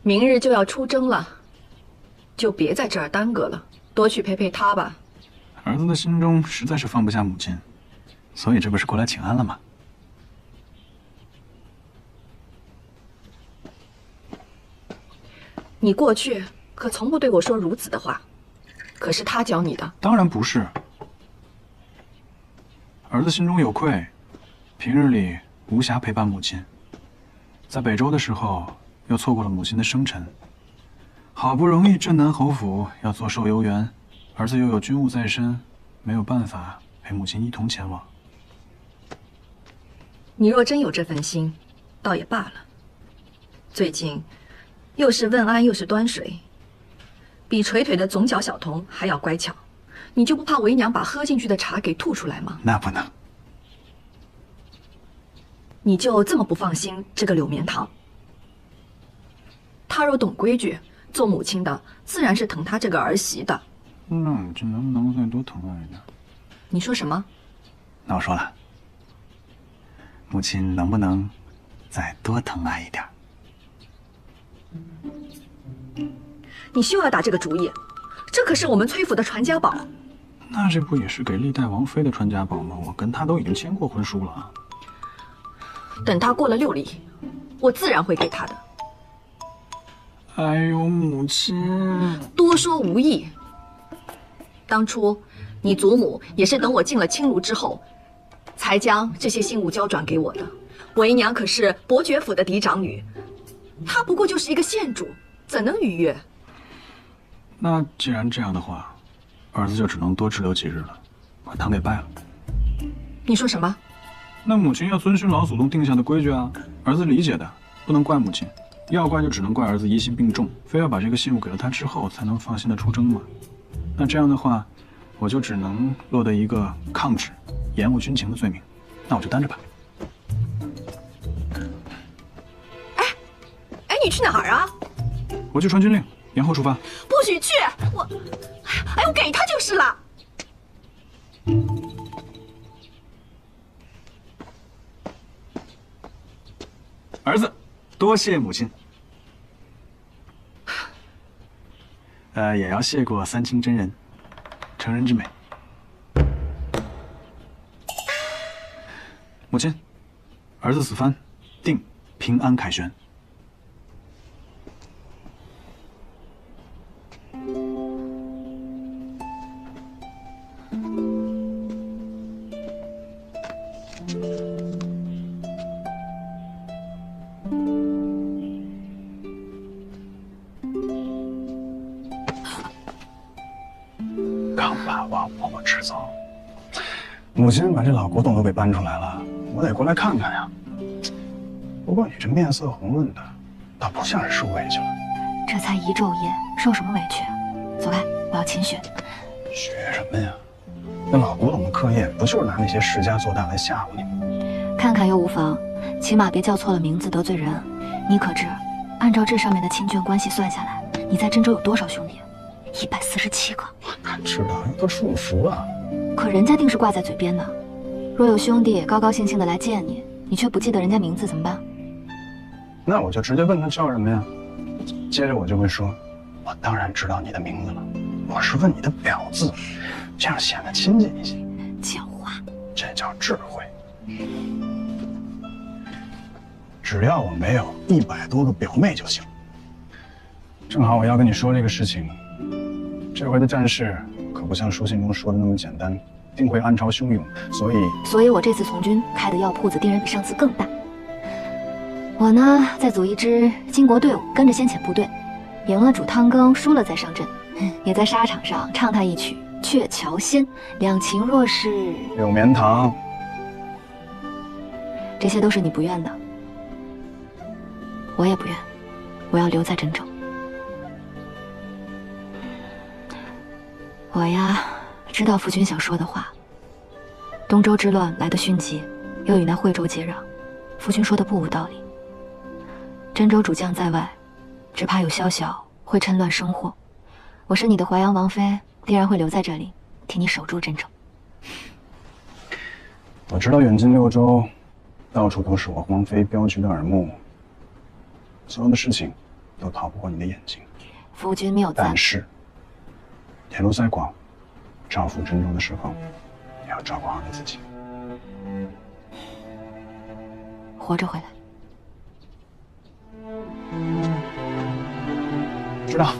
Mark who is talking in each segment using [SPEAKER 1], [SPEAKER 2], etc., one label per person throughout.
[SPEAKER 1] 明日就要出征了，就别在这儿耽搁了，多去陪陪他吧。
[SPEAKER 2] 儿子的心中实在是放不下母亲，所以这不是过来请安了吗？
[SPEAKER 1] 你过去可从不对我说如此的话，可是他教你的。
[SPEAKER 2] 当然不是。儿子心中有愧，平日里无暇陪伴母亲，在北周的时候又错过了母亲的生辰，好不容易镇南侯府要做寿游园，儿子又有军务在身，没有办法陪母亲一同前往。
[SPEAKER 1] 你若真有这份心，倒也罢了。最近又是问安又是端水，比垂腿的总角小童还要乖巧，你就不怕为娘把喝进去的茶给吐出来吗？
[SPEAKER 2] 那不能。
[SPEAKER 1] 你就这么不放心这个柳绵堂？他若懂规矩，做母亲的自然是疼他这个儿媳的。
[SPEAKER 2] 那母亲能不能再多疼爱一点？
[SPEAKER 1] 你说什么？
[SPEAKER 2] 那我说了，母亲能不能再多疼爱一点？
[SPEAKER 1] 你休要打这个主意，这可是我们崔府的传家宝。
[SPEAKER 2] 那这不也是给历代王妃的传家宝吗？我跟他都已经签过婚书了。
[SPEAKER 1] 等他过了6礼，我自然会给他的。
[SPEAKER 2] 哎呦，母亲，
[SPEAKER 1] 多说无益。当初你祖母也是等我进了青庐之后，才将这些信物交转给我的。为娘可是伯爵府的嫡长女，她不过就是一个县主，怎能逾越？
[SPEAKER 2] 那既然这样的话，儿子就只能多滞留几日了，把堂给拜了。
[SPEAKER 1] 你说什么？
[SPEAKER 2] 那母亲要遵循老祖宗定下的规矩啊，儿子理解的，不能怪母亲。要怪就只能怪儿子疑心病重，非要把这个信物给了他之后，才能放心的出征嘛。那这样的话，我就只能落得一个抗旨、延误军情的罪名。那我就担着吧。
[SPEAKER 1] 哎，你去哪儿啊？
[SPEAKER 2] 我去传军令，延后出发。
[SPEAKER 1] 不许去！我给他就是了。
[SPEAKER 2] 儿子，多谢母亲。也要谢过三清真人，成人之美。母亲，儿子子帆，定平安凯旋。刚把王婆婆支走，母亲把这老古董都给搬出来了，我得过来看看呀。不过你这面色红润的，倒不像是受委屈了。
[SPEAKER 3] 这才一昼夜，受什么委屈？走开，我要勤学。
[SPEAKER 2] 学什么呀？那老古董的课业不就是拿那些世家做大来吓唬你吗？
[SPEAKER 3] 看看又无妨，起码别叫错了名字得罪人。你可知，按照这上面的亲眷关系算下来，你在真州有多少兄弟？147个。
[SPEAKER 2] 我哪知道，有个祝福啊。
[SPEAKER 3] 可人家定是挂在嘴边的。若有兄弟高高兴兴的来见你，你却不记得人家名字怎么办？
[SPEAKER 2] 那我就直接问他叫什么呀。接着我就会说，我当然知道你的名字了，我是问你的表字，这样显得亲近一些。
[SPEAKER 3] 狡猾，
[SPEAKER 2] 这叫智慧。只要我没有100多个表妹就行。正好我要跟你说这个事情，这回的战事可不像书信中说的那么简单，定会暗潮汹涌，所以
[SPEAKER 3] 我这次从军开的药铺子定人比上次更大。我呢，再组一支巾帼队伍，跟着先遣部队，赢了主汤羹，输了再上阵，也在沙场上唱他一曲《鹊桥仙》，两情若是
[SPEAKER 2] 柳绵堂。
[SPEAKER 3] 这些都是你不愿的，我也不愿，我要留在真州。我呀，知道夫君想说的话。东周之乱来得迅疾，又与那惠州接壤，夫君说的不无道理。真州主将在外，只怕有宵小会趁乱生祸。我是你的淮阳王妃，定然会留在这里，替你守住真州。
[SPEAKER 2] 我知道远近6州，到处都是我皇妃镖局的耳目，所有的事情都逃不过你的眼睛。
[SPEAKER 3] 夫君谬赞。
[SPEAKER 2] 但是，铁路再广，照拂真州的时候，也要照顾好你自己。
[SPEAKER 3] 活着回来。
[SPEAKER 2] 知道。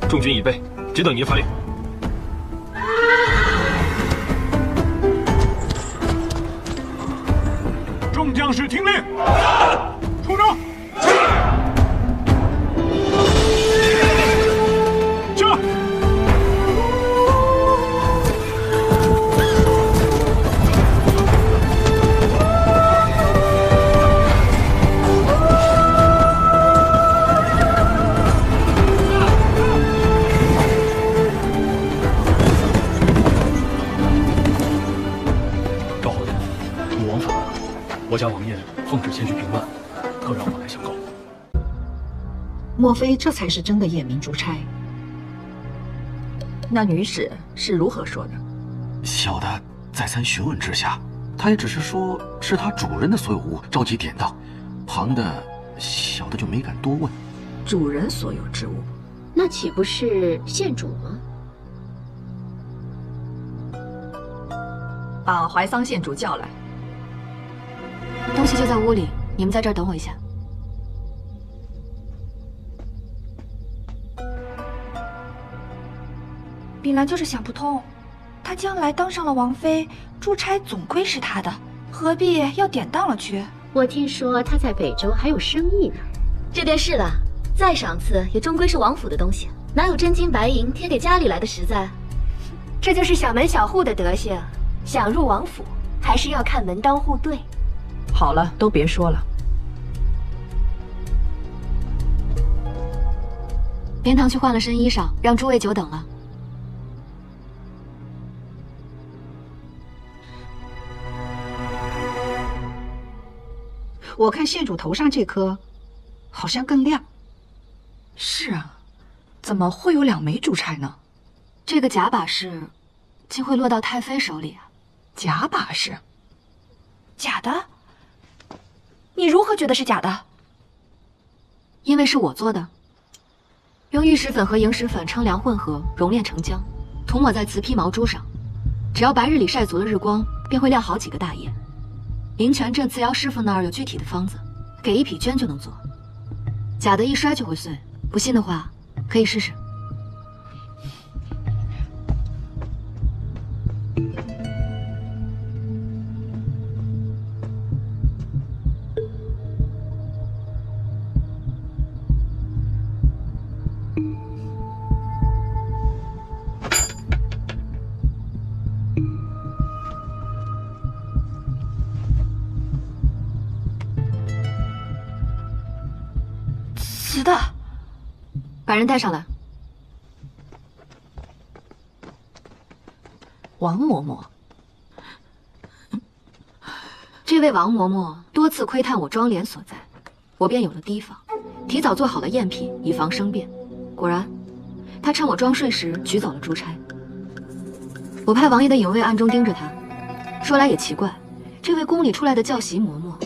[SPEAKER 4] 众军已备，只等您发令。
[SPEAKER 2] 众将士听令，出征！下！
[SPEAKER 4] 我家王爷奉旨前去平乱，特让我来相告。
[SPEAKER 5] 莫非这才是真的夜明珠钗？
[SPEAKER 1] 那女使是如何说的？
[SPEAKER 6] 小的再三询问之下，他也只是说是他主人的所有物召集典当，旁的小的就没敢多问。
[SPEAKER 1] 主人所有之物，
[SPEAKER 7] 那岂不是县主吗？
[SPEAKER 1] 把怀桑县主叫来。
[SPEAKER 3] 东西就在屋里，你们在这儿等我一下。
[SPEAKER 8] 碧兰就是想不通，她将来当上了王妃，珠钗总归是她的，何必要典当了去？
[SPEAKER 7] 我听说她在北州还有生意呢。
[SPEAKER 9] 这便是了，再赏赐也终归是王府的东西，哪有真金白银贴给家里来的实在？
[SPEAKER 10] 这就是小门小户的德行，想入王府，还是要看门当户对。
[SPEAKER 5] 好了，都别说了。
[SPEAKER 3] 边堂去换了身衣裳，让诸位久等了。
[SPEAKER 5] 我看县主头上这颗，好像更亮。
[SPEAKER 8] 是啊，怎么会有2枚珠钗呢？
[SPEAKER 3] 这个假把式，竟会落到太妃手里啊？
[SPEAKER 8] 假把式？假的？你如何觉得是假的？
[SPEAKER 3] 因为是我做的，用玉石粉和萤石粉称量混合，熔炼成浆，涂抹在瓷坯毛珠上。只要白日里晒足了日光，便会亮好几个大夜。灵泉镇瓷窑师傅那儿有具体的方子，给1匹绢就能做。假的一摔就会碎，不信的话可以试试。
[SPEAKER 8] 瓷的，
[SPEAKER 3] 把人带上来。
[SPEAKER 1] 王嬷嬷，
[SPEAKER 3] 这位王嬷嬷多次窥探我庄帘所在，我便有了提防，提早做好了赝品，以防生变。果然，她趁我装睡时取走了珠钗。我派王爷的影卫暗中盯着她。说来也奇怪，这位宫里出来的教习嬷嬷，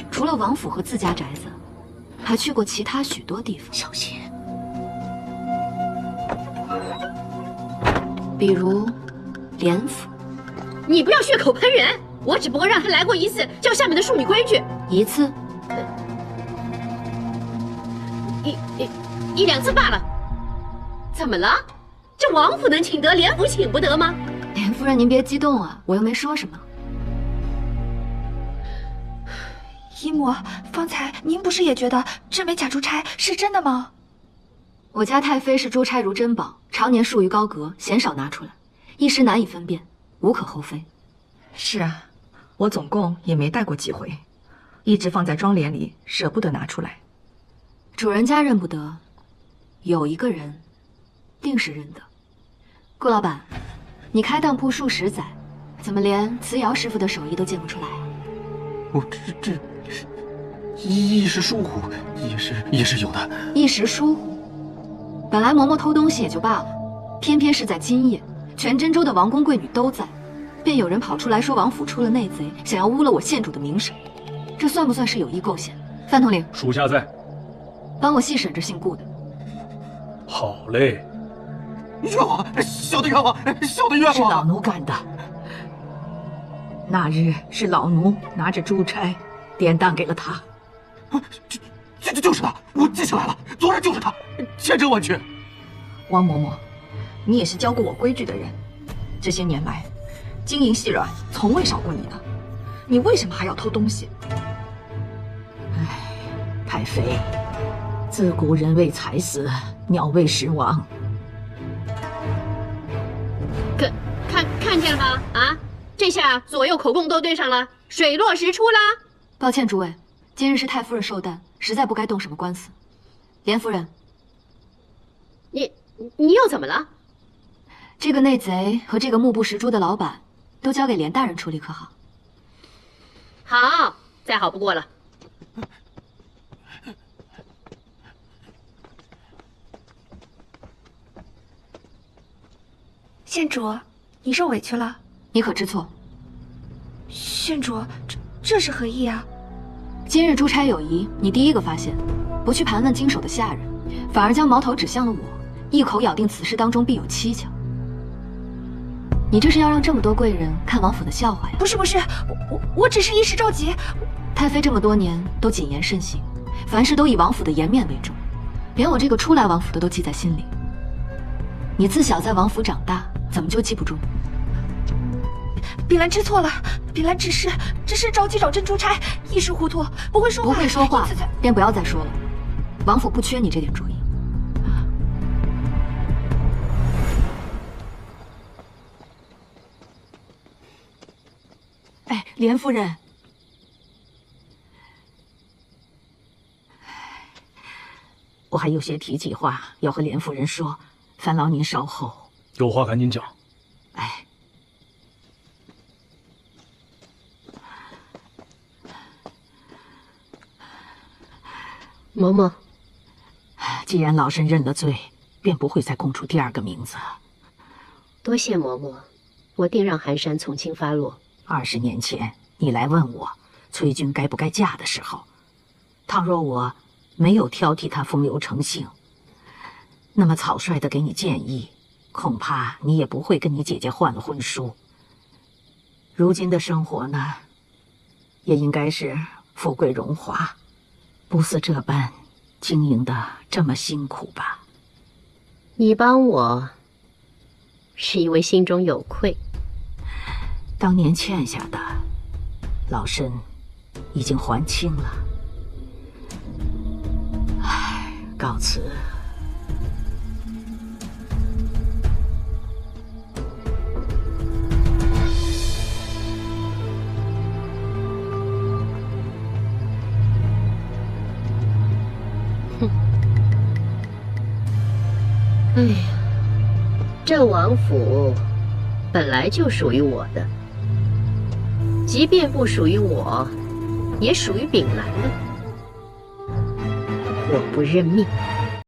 [SPEAKER 3] 除了王府和自家宅子，还去过其他许多地方。
[SPEAKER 7] 小心，
[SPEAKER 3] 比如连府。
[SPEAKER 7] 你不要血口喷人！我只不过让他来过一次，教下面的淑女规矩。
[SPEAKER 3] 一次？
[SPEAKER 7] 一两次罢了。怎么了？这王府能请得，连府请不得吗？
[SPEAKER 3] 连夫人，您别激动啊，我又没说什么。
[SPEAKER 8] 姨母，方才您不是也觉得这枚假珠钗是真的吗？
[SPEAKER 3] 我家太妃视珠钗如珍宝，常年束于高阁，鲜少拿出来，一时难以分辨，无可厚非。
[SPEAKER 1] 是啊，我总共也没戴过几回，一直放在妆帘里，舍不得拿出来。
[SPEAKER 3] 主人家认不得，有一个人定是认得。顾老板，你开当铺数十载，怎么连瓷窑师傅的手艺都见不出来啊？
[SPEAKER 6] 我这一时疏忽，也是有的。
[SPEAKER 3] 一时疏忽，本来嬷嬷偷东西也就罢了，偏偏是在今夜，全真州的王公贵女都在，便有人跑出来说王府出了内贼，想要污了我县主的名声，这算不算是有意构陷？范统领，
[SPEAKER 4] 属下在，
[SPEAKER 3] 帮我细审这姓顾的。
[SPEAKER 4] 好嘞。
[SPEAKER 6] 冤枉！小的冤枉！小的冤枉！
[SPEAKER 5] 是老奴干的。那日是老奴拿着珠钗典当给了他。
[SPEAKER 6] 就是他，我记起来了，昨日就是他，千真万确。
[SPEAKER 1] 王嬷嬷，你也是教过我规矩的人，这些年来，金银细软从未少过你的，你为什么还要偷东西？
[SPEAKER 5] 唉，太妃，自古人为财死，鸟为食亡。
[SPEAKER 7] 看见了吗？啊，这下左右口供都对上了，水落石出啦。
[SPEAKER 3] 抱歉，诸位，今日是太夫人寿诞，实在不该动什么官司。连夫人，
[SPEAKER 7] 你又怎么了？
[SPEAKER 3] 这个内贼和这个目不识珠的老板，都交给连大人处理，可好？
[SPEAKER 7] 好，再好不过了。
[SPEAKER 8] 县主，你受委屈了。
[SPEAKER 3] 你可知错？
[SPEAKER 8] 县主，这是何意啊？
[SPEAKER 3] 今日珠钗有疑，你第一个发现，不去盘问经手的下人，反而将矛头指向了我，一口咬定此事当中必有蹊跷。你这是要让这么多贵人看王府的笑话呀？
[SPEAKER 8] 不是，我只是一时着急。
[SPEAKER 3] 太妃这么多年都谨言慎行，凡事都以王府的颜面为重，连我这个初来王府的都记在心里。你自小在王府长大，怎么就记不住？
[SPEAKER 8] 碧兰知错了，碧兰只是着急找珍珠钗，一时糊涂，不会说话。
[SPEAKER 3] 不会说话，便不要再说了。王府不缺你这点主意。
[SPEAKER 5] 哎，连夫人，我还有些提起话要和连夫人说，烦劳您稍后。
[SPEAKER 4] 有话赶紧讲。
[SPEAKER 5] 哎，
[SPEAKER 7] 嬷嬷，
[SPEAKER 5] 既然老身认了罪，便不会再供出第二个名字。
[SPEAKER 7] 多谢嬷嬷，我定让寒山从轻发落。
[SPEAKER 5] 20年前你来问我崔君该不该嫁的时候，倘若我没有挑剔他风流成性，那么草率的给你建议，恐怕你也不会跟你姐姐换了婚书。如今的生活呢，也应该是富贵荣华，不似这般经营的这么辛苦吧。
[SPEAKER 7] 你帮我，是因为心中有愧。
[SPEAKER 5] 当年欠下的，老身已经还清了。唉，告辞。
[SPEAKER 7] 哎呀，这王府本来就属于我的，即便不属于我，也属于秉兰的。我不认命。